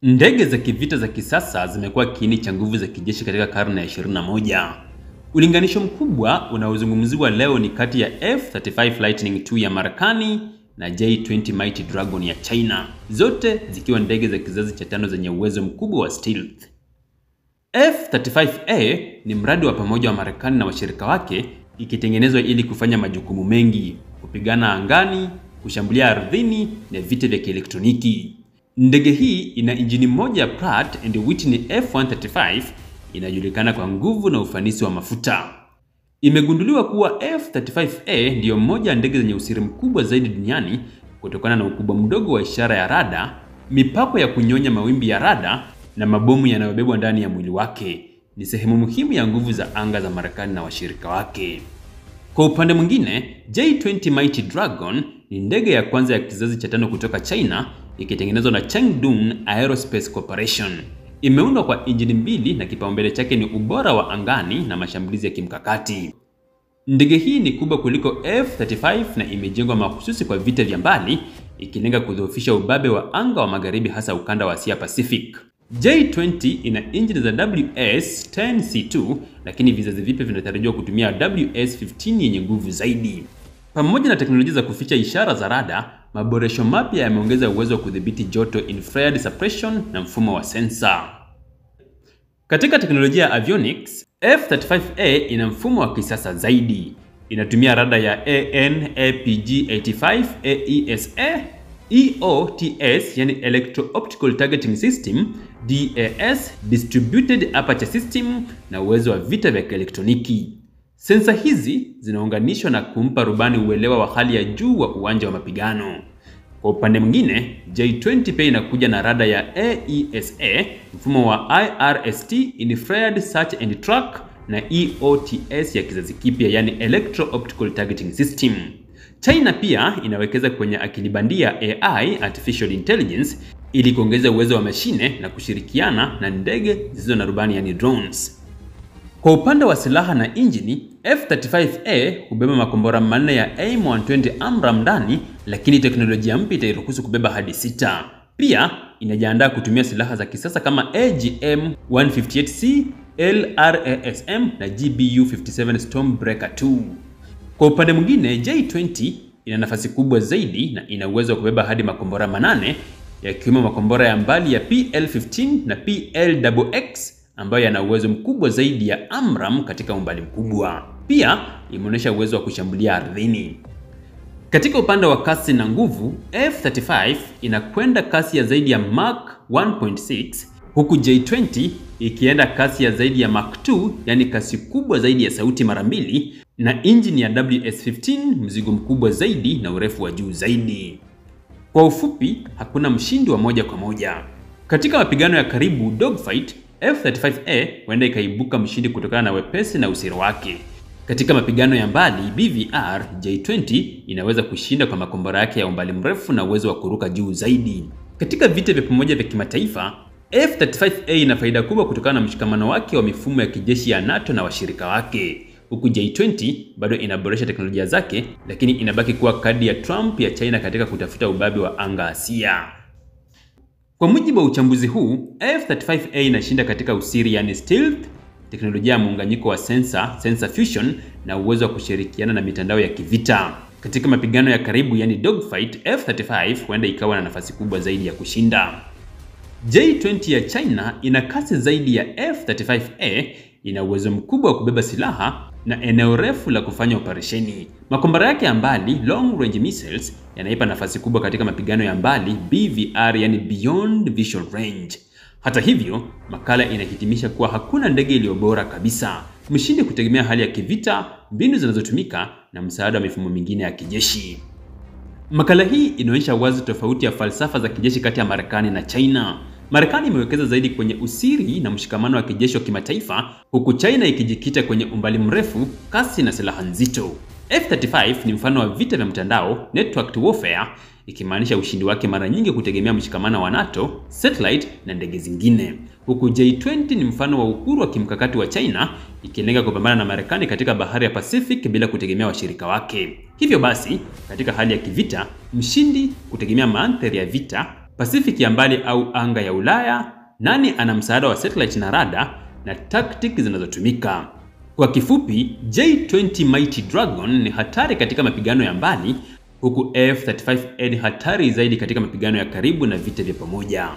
Ndege za kivita za kisasa zimekuwa kiini cha nguvu za kijeshi katika karne ya 21. Ulinganisho mkubwa unaozungumziwa leo ni kati ya F-35 Lightning II ya Marekani na J-20 Mighty Dragon ya China, zote zikiwa ndege za kizazi cha 5 zenye uwezo mkubwa wa stealth. F-35A ni mradi wa pamoja wa Marekani na washirika wake, ikitengenezwa ili kufanya majukumu mengi: kupigana angani, kushambulia ardhini na vita vya kielektroniki. Ndege hii ina injini moja ya Pratt & Whitney F135 inajulikana kwa nguvu na ufanisi wa mafuta. Imegunduliwa kuwa F-35A ndiyo moja ya ndege zenye usiri mkubwa zaidi duniani kutokana na ukubwa mdogo wa ishara ya rada, mipako ya kunyonya mawimbi ya rada na mabomu yanayobebwa ndani ya mwili wake. Ni sehemu muhimu ya nguvu za anga za Marekani na washirika wake. Kwa upande mwingine, J-20 Mighty Dragon ni ndege ya kwanza ya kizazi cha 5 kutoka China, ikitengenezwa na Changdong Aerospace Corporation. Imeundwa kwa injini mbili na kipaumbele chake ni ubora wa angani na mashambulizi ya kimkakati. Ndege hii ni kubwa kuliko F-35 na imejengwa mahususi kwa vita vya mbali, ikilenga kudhoofisha ubabe wa anga wa magharibi, hasa ukanda wa Asia Pacific. J-20 ina injini za WS-10C2, lakini vizazi vipya vinatarajiwa kutumia WS-15 yenye nguvu zaidi. Pamoja na teknolojia za kuficha ishara za rada, maboresho mapya yameongeza uwezo wa kudhibiti joto, infrared suppression na mfumo wa sensor. Katika teknolojia ya avionics, F-35A ina mfumo wa kisasa zaidi. Inatumia rada ya AN/APG-85 AESA, EOTS yani Electro Optical Targeting System, DAS Distributed Aperture System na uwezo wa vita vya kielektroniki. Sensa hizi zinaunganishwa na kumpa rubani uelewa wa hali ya juu wa uwanja wa mapigano. Kwa upande mwingine, J-20 pia inakuja na rada ya AESA, mfumo wa IRST Infrared Search and Track na EOTS ya kizazi kipya yani Electro Optical Targeting System. China pia inawekeza kwenye akili bandia AI, Artificial Intelligence, ili kuongeza uwezo wa mashine na kushirikiana na ndege zisizo na rubani yani drones. Kwa upande wa silaha na injini, F-35A hubeba makombora manne ya AIM-120 AMRAAM ndani, lakini teknolojia mpya itairuhusu kubeba hadi 6. Pia inajiandaa kutumia silaha za kisasa kama AGM-158C, LRASM na GBU-57 Stormbreaker 2. Kwa upande mwingine, J-20 ina nafasi kubwa zaidi na ina uwezo wa kubeba hadi makombora 8, yakiwemo makombora ya mbali ya PL-15 na PLXX ambayo yana uwezo mkubwa zaidi ya AMRAAM katika umbali mkubwa. Pia imeonyesha uwezo wa kushambulia ardhini. Katika upande wa kasi na nguvu, F-35 inakwenda kasi ya zaidi ya Mach 1.6, huku J-20 ikienda kasi ya zaidi ya Mach 2, yani kasi kubwa zaidi ya sauti mara 2, na injini ya WS-15, mzigo mkubwa zaidi na urefu wa juu zaidi. Kwa ufupi, hakuna mshindi wa moja kwa moja. Katika mapigano ya karibu dogfight, F-35A huenda ikaibuka mshindi kutokana na wepesi na usiri wake. Katika mapigano ya mbali BVR, J-20 inaweza kushinda kwa makombora yake ya umbali mrefu na uwezo wa kuruka juu zaidi. Katika vita vya pamoja vya kimataifa, F-35A ina faida kubwa kutokana na mshikamano wake wa mifumo ya kijeshi ya NATO na washirika wake. Huku J-20 bado inaboresha teknolojia zake, lakini inabaki kuwa kadi ya Trump ya China katika kutafuta ubabe wa anga Asia. Kwa mujibu wa uchambuzi huu, F-35A inashinda katika usiri yani stealth, teknolojia ya muunganyiko wa sensor fusion na uwezo wa kushirikiana na mitandao ya kivita. Katika mapigano ya karibu yani dogfight, F-35 huenda ikawa na nafasi kubwa zaidi ya kushinda. J-20 ya China ina kasi zaidi ya F-35A, ina uwezo mkubwa wa kubeba silaha na eneo refu la kufanya operesheni. Makombora yake ya mbali, long range missiles, yanaipa nafasi kubwa katika mapigano ya mbali BVR yani Beyond Visual Range. Hata hivyo, makala inahitimisha kuwa hakuna ndege iliyo bora kabisa. Mshindi kutegemea hali ya kivita, mbinu zinazotumika na msaada wa mifumo mingine ya kijeshi. Makala hii inaonyesha wazi tofauti ya falsafa za kijeshi kati ya Marekani na China. Marekani imewekeza zaidi kwenye usiri na mshikamano wa kijeshi wa kimataifa, huku China ikijikita kwenye umbali mrefu, kasi na silaha nzito. F-35 ni mfano wa vita vya mtandao, networked warfare, ikimaanisha ushindi wake mara nyingi kutegemea mshikamano wa NATO, satellite na ndege zingine. Huku J-20 ni mfano wa uhuru wa kimkakati wa China, ikilenga kupambana na Marekani katika bahari ya Pacific bila kutegemea washirika wake. Hivyo basi, katika hali ya kivita, mshindi kutegemea mandhari ya vita, Pacific ya mbali au anga ya Ulaya, nani ana msaada wa satellite na rada, na tactics zinazotumika. Kwa kifupi, J-20 Mighty Dragon ni hatari katika mapigano ya mbali, huku F-35A ni hatari zaidi katika mapigano ya karibu na vita vya pamoja.